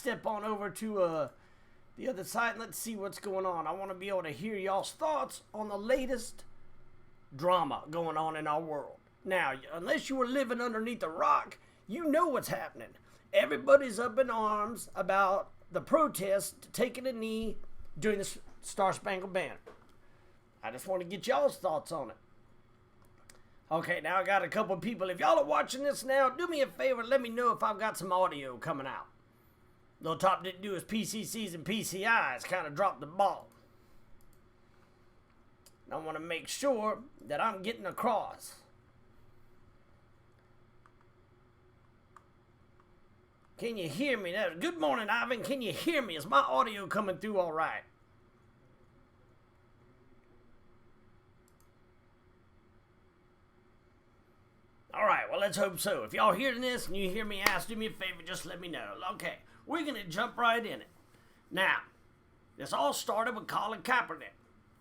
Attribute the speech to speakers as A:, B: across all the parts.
A: step on over to the other side and let's see what's going on. I want to be able to hear y'all's thoughts on the latest drama going on in our world. Now, unless you were living underneath a rock, you know what's happening. Everybody's up in arms about the protest taking a knee during the Star Spangled Banner. I just want to get y'all's thoughts on it. Okay, now I got a couple people. If y'all are watching this now, do me a favor. Let me know if I've got some audio coming out. Little Top didn't do his PCCs and PCIs. Kind of dropped the ball. I want to make sure that I'm getting across. Can you hear me? Good morning, Ivan. Can you hear me? Is my audio coming through all right? All right, well, let's hope so. If y'all hearing this and you hear me ask, do me a favor, just let me know. Okay, we're going to jump right in it. Now, this all started with Colin Kaepernick.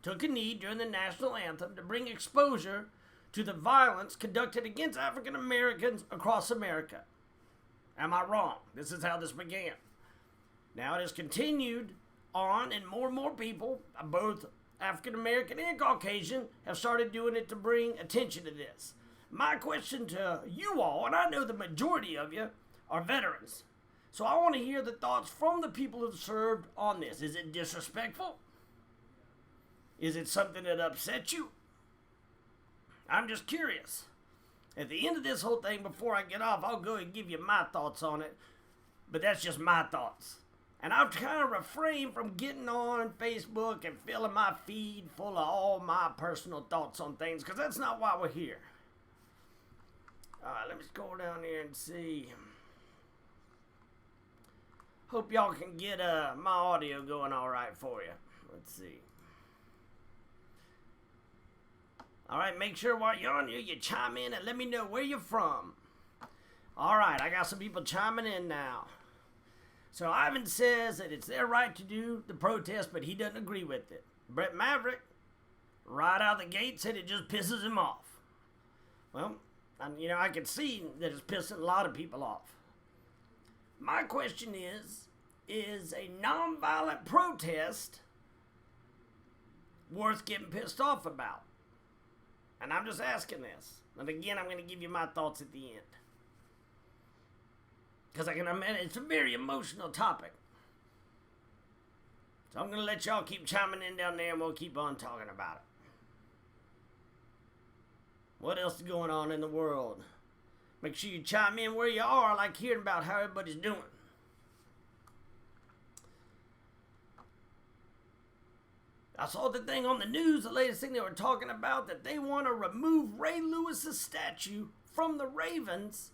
A: Took a knee during the national anthem to bring exposure to the violence conducted against African Americans across America. Am I wrong? This is how this began. Now it has continued on, and more people, both African American and Caucasian, have started doing it to bring attention to this. My question to you all, and I know the majority of you, are veterans. So I want to hear the thoughts from the people who've served on this. Is it disrespectful? Is it something that upsets you? I'm just curious. At the end of this whole thing, before I get off, I'll go and give you my thoughts on it. But that's just my thoughts. And I've kind of refrained from getting on Facebook and filling my feed full of all my personal thoughts on things, because that's not why we're here. All right, let me scroll down here and see. Hope y'all can get my audio going all right for you. Let's see. All right, make sure while you're on here, you chime in and let me know where you're from. All right, I got some people chiming in now. So Ivan says that it's their right to do the protest, but he doesn't agree with it. Brett Maverick, right out the gate, said it just pisses him off. Well, I can see that it's pissing a lot of people off. My question is a nonviolent protest worth getting pissed off about? And I'm just asking this. And again, I'm going to give you my thoughts at the end. Because it's a very emotional topic. So I'm going to let y'all keep chiming in down there and we'll keep on talking about it. What else is going on in the world? Make sure you chime in where you are. I like hearing about how everybody's doing. I saw the thing on the news, the latest thing they were talking about, that they want to remove Ray Lewis's statue from the Ravens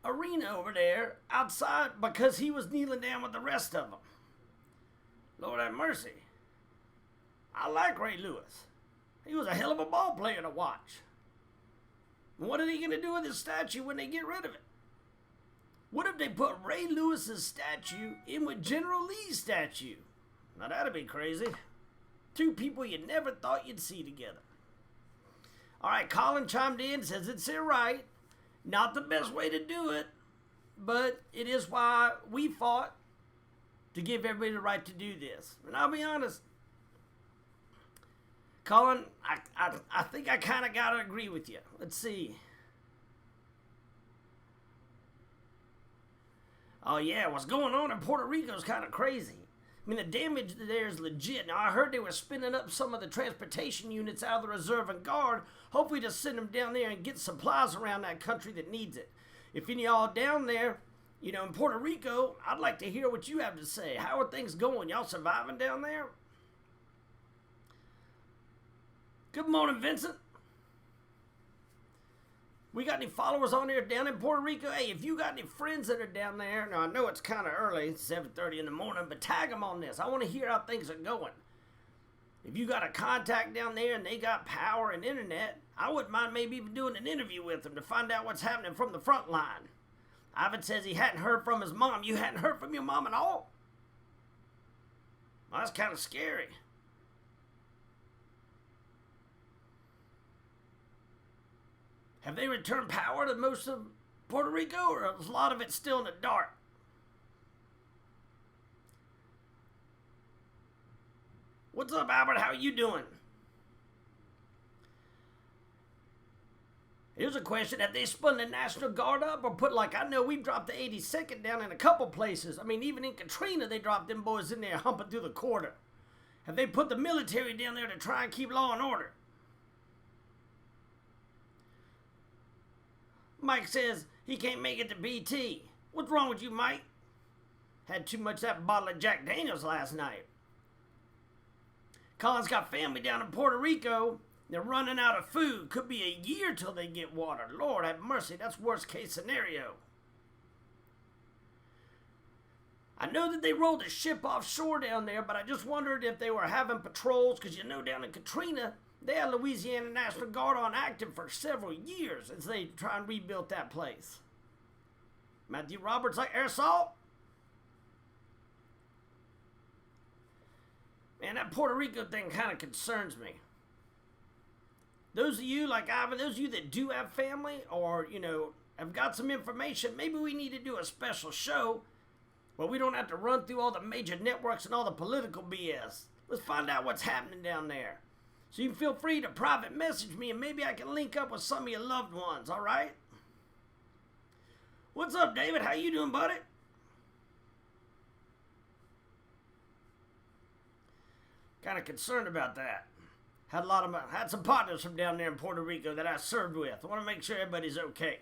A: arena over there outside because he was kneeling down with the rest of them. Lord have mercy. I like Ray Lewis. He was a hell of a ball player to watch. What are they going to do with his statue when they get rid of it? What if they put Ray Lewis's statue in with General Lee's statue? Now that'd be crazy. Two people you never thought you'd see together. All right, Colin chimed in, says it's their right. Not the best way to do it, but it is why we fought to give everybody the right to do this. And I'll be honest, Colin, I think I kind of got to agree with you. Let's see. Oh yeah, what's going on in Puerto Rico is kind of crazy. I mean, the damage there is legit. Now, I heard they were spinning up some of the transportation units out of the reserve and guard, hopefully to send them down there and get supplies around that country that needs it. If any of y'all down there, in Puerto Rico, I'd like to hear what you have to say. How are things going? Y'all surviving down there? Good morning, Vincent. We got any followers on there down in Puerto Rico? Hey, if you got any friends that are down there, now I know it's kind of early, it's 7:30 in the morning, but tag them on this. I want to hear how things are going. If you got a contact down there and they got power and internet, I wouldn't mind maybe even doing an interview with them to find out what's happening from the front line. Ivan says he hadn't heard from his mom. You hadn't heard from your mom at all? Well, that's kind of scary. Have they returned power to most of Puerto Rico, or is a lot of it still in the dark? What's up, Albert? How you doing? Here's a question. Have they spun the National Guard up or put, like, I know we've dropped the 82nd down in a couple places. I mean, even in Katrina, they dropped them boys in there humping through the quarter. Have they put the military down there to try and keep law and order? Mike says he can't make it to BT. What's wrong with you, Mike? Had too much of that bottle of Jack Daniels last night. Colin's got family down in Puerto Rico. They're running out of food. Could be a year till they get water. Lord have mercy, that's worst case scenario. I know that they rolled a ship offshore down there, but I just wondered if they were having patrols, because you know down in Katrina, they had Louisiana National Guard on active for several years as they try and rebuild that place. Matthew Roberts like air salt? Man, that Puerto Rico thing kind of concerns me. Those of you like Ivan, those of you that do have family or, have got some information, maybe we need to do a special show where we don't have to run through all the major networks and all the political BS. Let's find out what's happening down there. So you can feel free to private message me and maybe I can link up with some of your loved ones, all right? What's up, David? How you doing, buddy? Kind of concerned about that. Had some partners from down there in Puerto Rico that I served with. I want to make sure everybody's okay.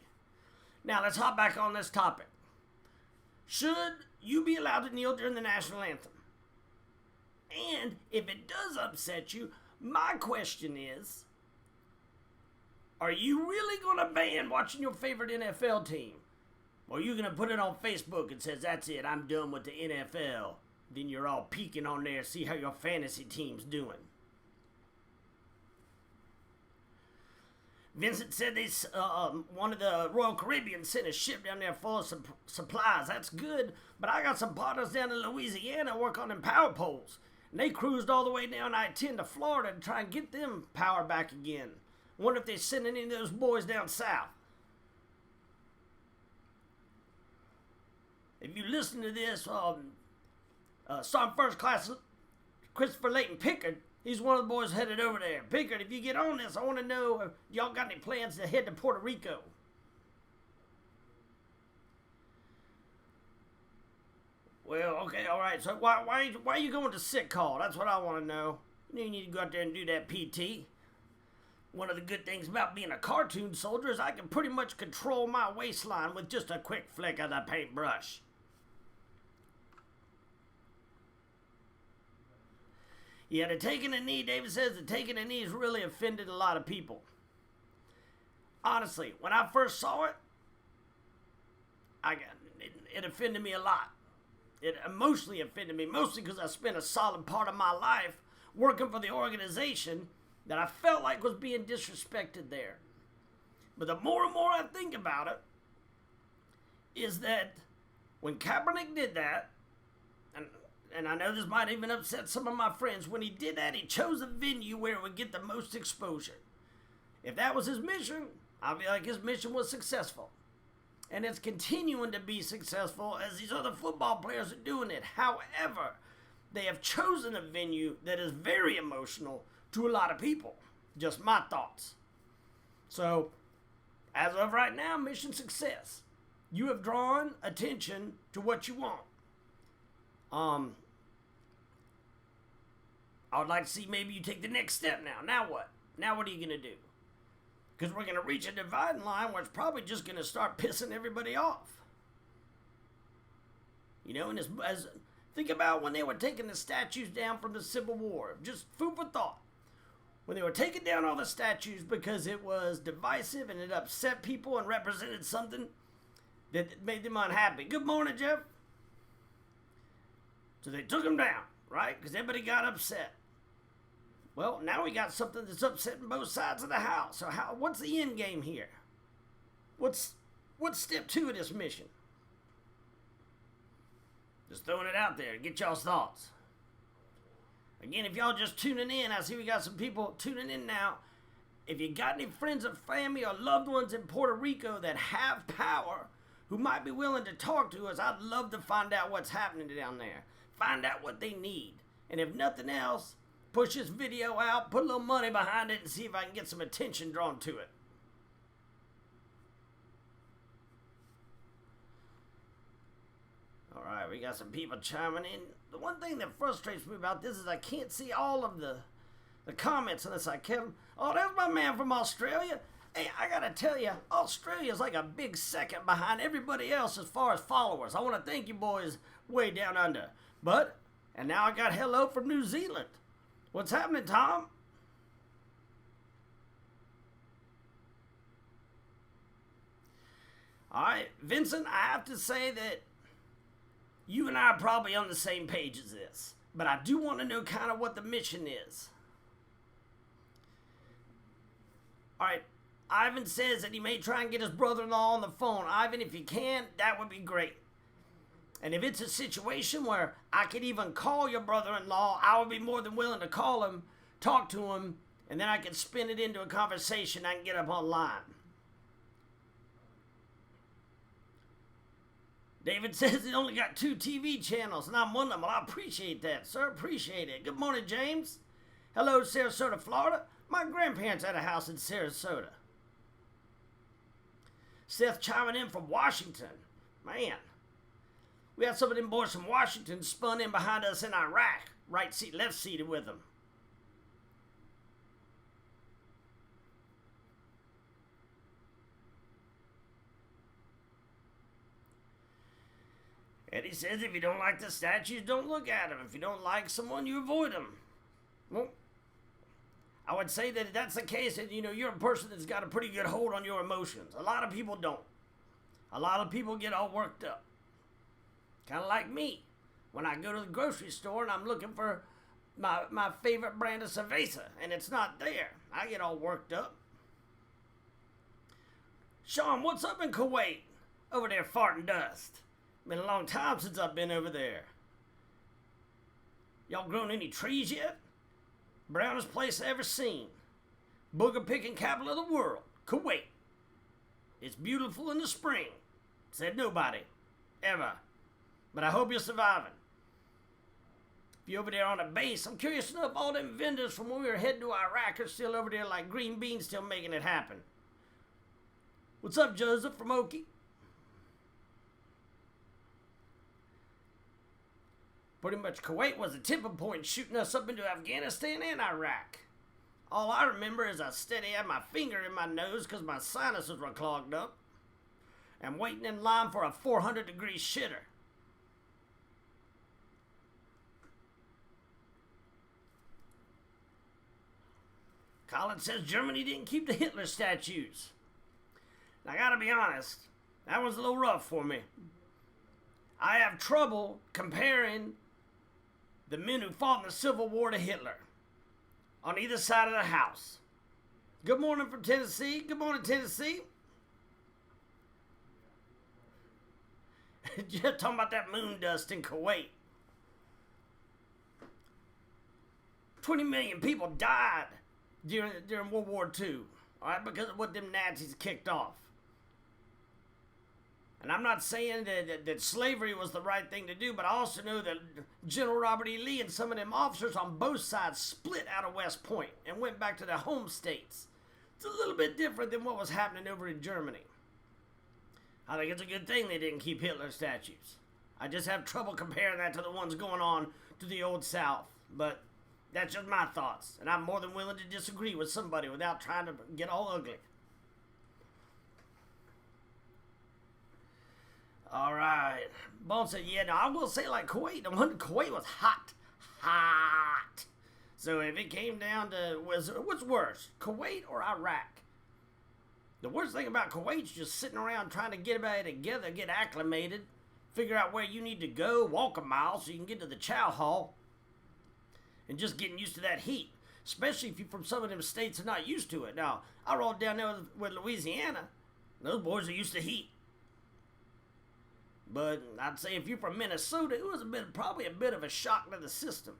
A: Now, let's hop back on this topic. Should you be allowed to kneel during the national anthem? And if it does upset you, my question is, are you really going to ban watching your favorite NFL team? Or are you going to put it on Facebook and says, that's it, I'm done with the NFL? Then you're all peeking on there, see how your fantasy team's doing. Vincent said one of the Royal Caribbean sent a ship down there full of supplies. That's good, but I got some partners down in Louisiana work on them power poles. And they cruised all the way down I-10 to Florida to try and get them power back again. Wonder if they're sending any of those boys down south. If you listen to this, Sergeant First Class Christopher Layton Pickard, he's one of the boys headed over there. Pickard, if you get on this, I want to know if y'all got any plans to head to Puerto Rico. Well, okay, all right. So why are you going to sick call? That's what I want to know. You need to go out there and do that PT. One of the good things about being a cartoon soldier is I can pretty much control my waistline with just a quick flick of the paintbrush. Yeah, the taking a knee, David says the taking a knee has really offended a lot of people. Honestly, when I first saw it, it offended me a lot. It emotionally offended me, mostly because I spent a solid part of my life working for the organization that I felt like was being disrespected there. But the more and more I think about it, is that when Kaepernick did that, and I know this might even upset some of my friends, when he did that, he chose a venue where it would get the most exposure. If that was his mission, I feel like his mission was successful. And it's continuing to be successful as these other football players are doing it. However, they have chosen a venue that is very emotional to a lot of people. Just my thoughts. So, as of right now, mission success. You have drawn attention to what you want. I would like to see maybe you take the next step now. Now what? Now what are you going to do? Because we're going to reach a dividing line where it's probably just going to start pissing everybody off. And as think about when they were taking the statues down from the Civil War. Just food for thought. When they were taking down all the statues because it was divisive and it upset people and represented something that made them unhappy. Good morning, Jeff. So they took them down, right? Because everybody got upset. Well, now we got something that's upsetting both sides of the house. So what's the end game here? What's step 2 of this mission? Just throwing it out there to get y'all's thoughts. Again, if y'all just tuning in, I see we got some people tuning in now. if you got any friends or family or loved ones in Puerto Rico that have power who might be willing to talk to us, I'd love to find out what's happening down there. Find out what they need. And if nothing else, push this video out, put a little money behind it, and see if I can get some attention drawn to it. Alright, we got some people chiming in. The one thing that frustrates me about this is I can't see all of the comments unless I count them. Oh, there's my man from Australia. Hey, I gotta tell you, Australia's like a big second behind everybody else as far as followers. I want to thank you boys way down under. And now I got hello from New Zealand. What's happening, Tom? Alright, Vincent, I have to say that you and I are probably on the same page as this. But I do want to know kind of what the mission is. Alright, Ivan says that he may try and get his brother-in-law on the phone. Ivan, if you can, that would be great. And if it's a situation where I could even call your brother-in-law, I would be more than willing to call him, talk to him, and then I can spin it into a conversation I can get up online. David says he only got 2 TV channels, and I'm one of them. Well, I appreciate that, sir. Appreciate it. Good morning, James. Hello, Sarasota, Florida. My grandparents had a house in Sarasota. Seth chiming in from Washington. Man, we had some of them boys from Washington spun in behind us in Iraq. Right seat, left seated with them. Eddie says if you don't like the statues, don't look at them. If you don't like someone, you avoid them. Well, I would say that if that's the case, and you're a person that's got a pretty good hold on your emotions. A lot of people don't. A lot of people get all worked up. Kind of like me. When I go to the grocery store and I'm looking for my favorite brand of cerveza, and it's not there, I get all worked up. Sean, what's up in Kuwait? Over there farting dust. Been a long time since I've been over there. Y'all grown any trees yet? Brownest place I ever seen. Booger picking capital of the world, Kuwait. It's beautiful in the spring. Said nobody. Ever. But I hope you're surviving. If you're over there on a base, I'm curious to know if all them vendors from when we were heading to Iraq are still over there like green beans, still making it happen. What's up, Joseph from Okie? Pretty much Kuwait was a tipping point shooting us up into Afghanistan and Iraq. All I remember is I steady had my finger in my nose because my sinuses were clogged up and waiting in line for a 400-degree shitter. Colin says Germany didn't keep the Hitler statues. Now, I gotta be honest, that was a little rough for me. I have trouble comparing the men who fought in the Civil War to Hitler on either side of the house. Good morning from Tennessee. Good morning, Tennessee. Just talking about that moon dust in Kuwait. 20 million people died during World War II, all right, because of what them Nazis kicked off. And I'm not saying that slavery was the right thing to do, but I also know that General Robert E. Lee and some of them officers on both sides split out of West Point and went back to their home states. It's a little bit different than what was happening over in Germany. I think it's a good thing they didn't keep Hitler statues. I just have trouble comparing that to the ones going on to the Old South. But that's just my thoughts, and I'm more than willing to disagree with somebody without trying to get all ugly. All right. Bone said, yeah, now I will say like Kuwait. The one in Kuwait was hot. Hot. So if it came down to, what's worse, Kuwait or Iraq? The worst thing about Kuwait is just sitting around trying to get everybody together, get acclimated, figure out where you need to go, walk a mile so you can get to the chow hall, and just getting used to that heat, especially if you're from some of them states that are not used to it. Now, I rode down there with Louisiana. Those boys are used to heat. But I'd say if you're from Minnesota, it was probably a bit of a shock to the system.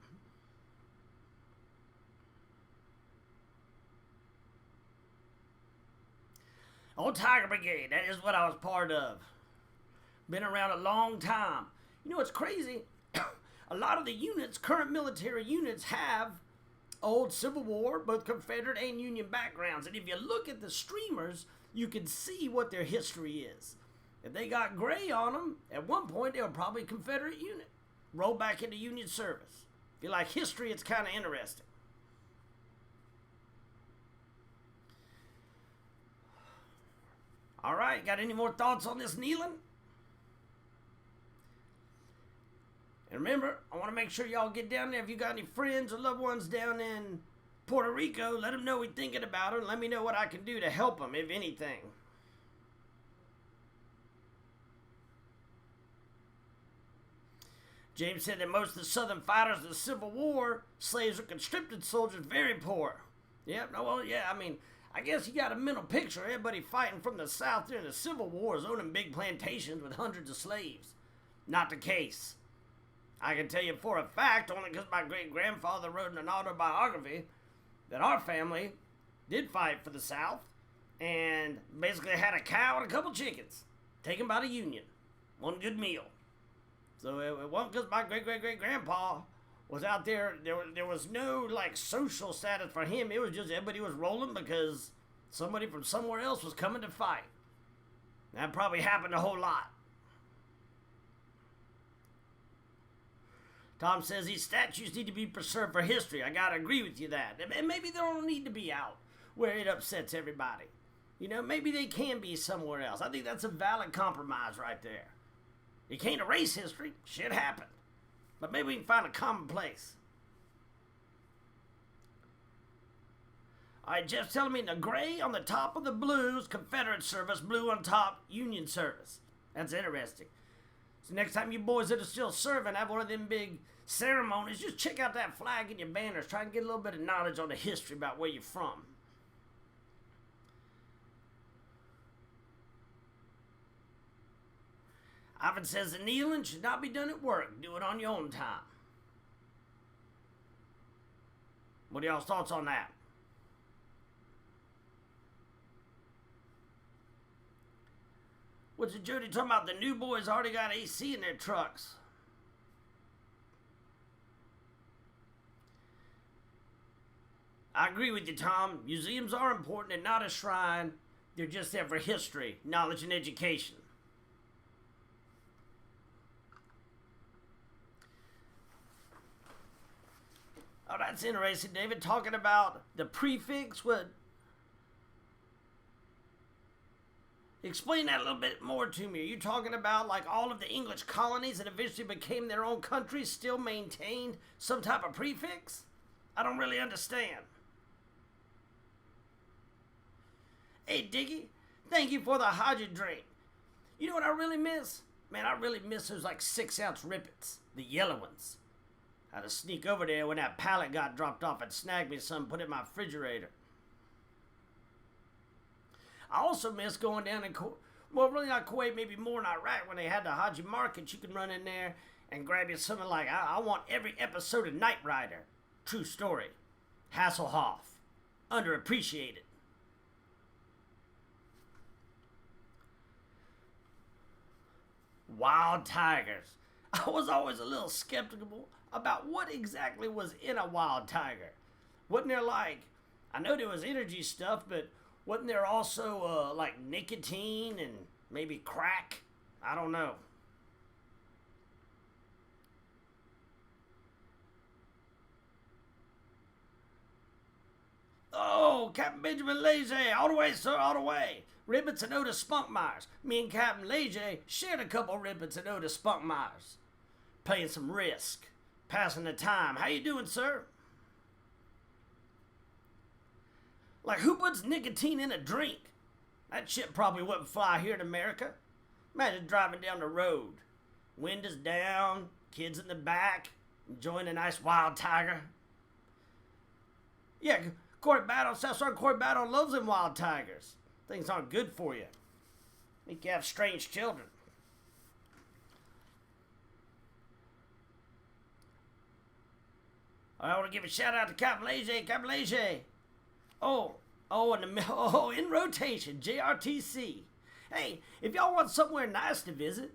A: Old Tiger Brigade, that is what I was part of. Been around a long time. You know what's crazy? A lot of the units, current military units, have old Civil War, both Confederate and Union backgrounds. And if you look at the streamers, you can see what their history is. If they got gray on them, at one point they were probably a Confederate unit. Roll back into Union service. If you like history, it's kind of interesting. All right, got any more thoughts on this kneeling? And remember, I want to make sure y'all get down there. If you got any friends or loved ones down in Puerto Rico, let them know we're thinking about them. Let me know what I can do to help them, if anything. James said that most of the Southern fighters of the Civil War, slaves or conscripted soldiers, very poor. Yep, no, well, yeah, I mean, I guess you got a mental picture. Everybody fighting from the South during the Civil War is owning big plantations with hundreds of slaves. Not the case. I can tell you for a fact, only because my great-grandfather wrote in an autobiography, that our family did fight for the South and basically had a cow and a couple chickens taken by the Union. One good meal. So it wasn't because my great-great-great-grandpa was out there. There was no, like, social status for him. It was just everybody was rolling because somebody from somewhere else was coming to fight. That probably happened a whole lot. Tom says these statues need to be preserved for history. I gotta agree with you that. And maybe they don't need to be out where it upsets everybody. You know, maybe they can be somewhere else. I think that's a valid compromise right there. You can't erase history. Shit happened. But maybe we can find a common place. All right, Jeff's telling me the gray on the top of the blues, Confederate service, blue on top, Union service. That's interesting. So next time you boys that are still serving have one of them big ceremonies, just check out that flag and your banners. Try and get a little bit of knowledge on the history about where you're from. Ivan says the kneeling should not be done at work. Do it on your own time. What are y'all's thoughts on that? What's it, Jody talking about? The new boys already got AC in their trucks. I agree with you, Tom. Museums are important and not a shrine. They're just there for history, knowledge, and education. Oh, that's interesting, David. Talking about the prefix. What? Explain that a little bit more to me. Are you talking about like all of the English colonies that eventually became their own countries still maintained some type of prefix? I don't really understand. Hey, Diggy, thank you for the Hodge drink. You know what I really miss? Man, I really miss those like 6-ounce rippets, the yellow ones. I had to sneak over there when that pallet got dropped off and snag me some, put it in my refrigerator. I also miss going down in well, really not Kuwait, maybe more in Iraq when they had the Haji Market. You could run in there and grab you something like, I want every episode of Knight Rider. True story. Hasselhoff. Underappreciated. Wild tigers. I was always a little skeptical about what exactly was in a wild tiger. Wasn't there like, I know there was energy stuff, but wasn't there also like nicotine and maybe crack? I don't know. Oh, Captain Benjamin Leger, all the way, sir, all the way. Ribbons and Otis Spunkmeyers. Me and Captain Leger shared a couple ribbons and Otis Spunkmeyers. Playing some Risk. Passing the time. How you doing, sir? Like, who puts nicotine in a drink? That shit probably wouldn't fly here in America. Imagine driving down the road. Windows down, kids in the back, enjoying a nice wild tiger. Yeah, Corey Battle, Southside Corey Battle loves them wild tigers. Things aren't good for you. Make you have strange children. I want to give a shout out to Captain Leger. Captain Leger. Oh, Oh, in rotation, JRTC. Hey, if y'all want somewhere nice to visit,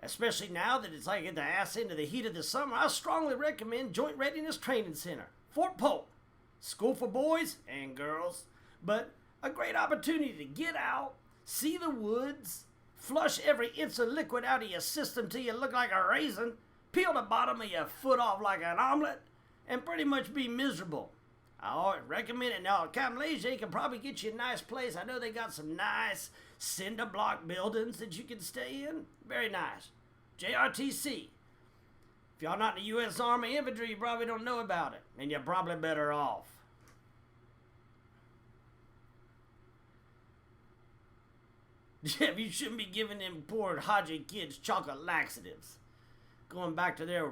A: especially now that it's like at the ass end of the heat of the summer, I strongly recommend Joint Readiness Training Center, Fort Polk. School for boys and girls, but a great opportunity to get out, see the woods, flush every inch of liquid out of your system till you look like a raisin, peel the bottom of your foot off like an omelet, and pretty much be miserable. I always recommend it. Now, Captain Malaysia can probably get you a nice place. I know they got some nice cinder block buildings that you can stay in. Very nice. JRTC. If y'all not in the U.S. Army Infantry, you probably don't know about it, and you're probably better off. Jeff, you shouldn't be giving them poor Haji kids chocolate laxatives. Going back to their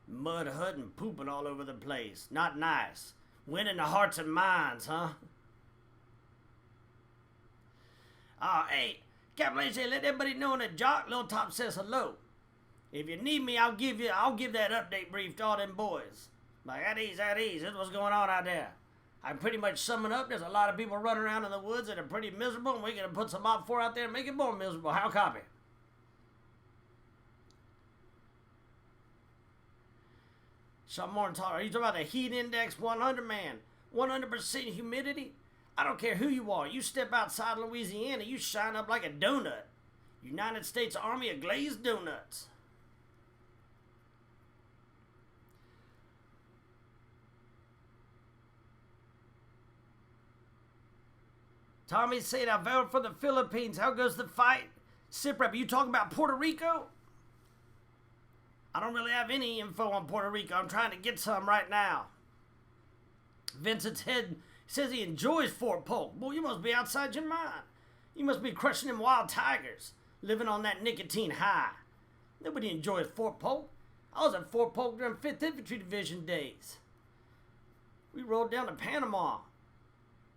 A: mud hut and pooping all over the place. Not nice. Winning the hearts and minds, huh? Hey, Captain Lacey, let everybody know in the jock, Lil Top says hello. If you need me, I'll give that update brief to all them boys. Like, at ease, this is what's going on out there. I'm pretty much summing up. There's a lot of people running around in the woods that are pretty miserable, and we're going to put some Op 4 out there and make it more miserable. How copy? Some more talk. Are you talking about the heat index 100, man? 100% humidity? I don't care who you are. You step outside Louisiana, you shine up like a donut. United States Army of glazed donuts. Tommy said, I voted for the Philippines. How goes the fight? Siprep, are you talking about Puerto Rico? I don't really have any info on Puerto Rico. I'm trying to get some right now. Vincent's head says he enjoys Fort Polk. Boy, you must be outside your mind. You must be crushing them wild tigers, living on that nicotine high. Nobody enjoys Fort Polk. I was at Fort Polk during 5th Infantry Division days. We rode down to Panama.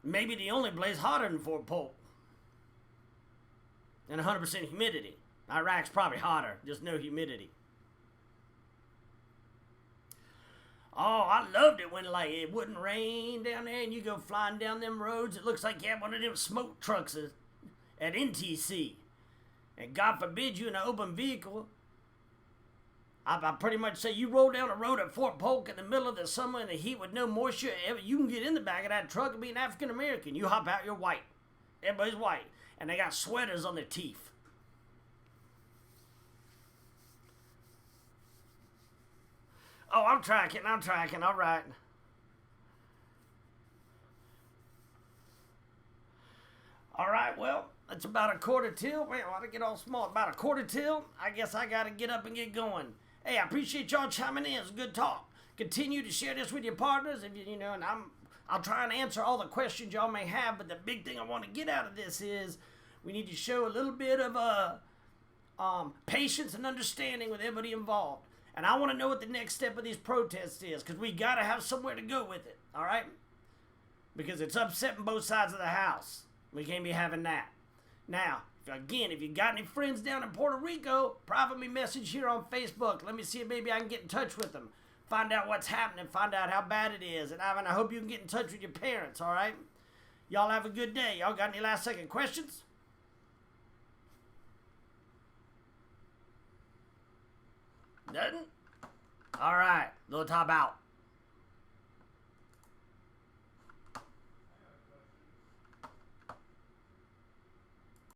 A: Maybe the only place hotter than Fort Polk. And 100% humidity. Iraq's probably hotter, just no humidity. Oh, I loved it when like it wouldn't rain down there and you go flying down them roads. It looks like you have one of them smoke trucks at NTC. And God forbid you in an open vehicle. I pretty much say you roll down a road at Fort Polk in the middle of the summer in the heat with no moisture. You can get in the back of that truck and be an African American. You hop out, you're white. Everybody's white. And they got sweaters on their teeth. Oh, I'm tracking. All right. All right, well, it's about a quarter till. Man, why did I get all small? About a quarter till. I guess I got to get up and get going. Hey, I appreciate y'all chiming in. It's a good talk. Continue to share this with your partners. If you know, and I'll try and answer all the questions y'all may have. But the big thing I want to get out of this is we need to show a little bit of patience and understanding with everybody involved. And I want to know what the next step of these protests is, because we got to have somewhere to go with it, all right? Because it's upsetting both sides of the house. We can't be having that. Now, if you got any friends down in Puerto Rico, private me message here on Facebook. Let me see if maybe I can get in touch with them. Find out what's happening, find out how bad it is. And Ivan, I hope you can get in touch with your parents, all right? Y'all have a good day. Y'all got any last second questions? Nothing? All right, Little Top out.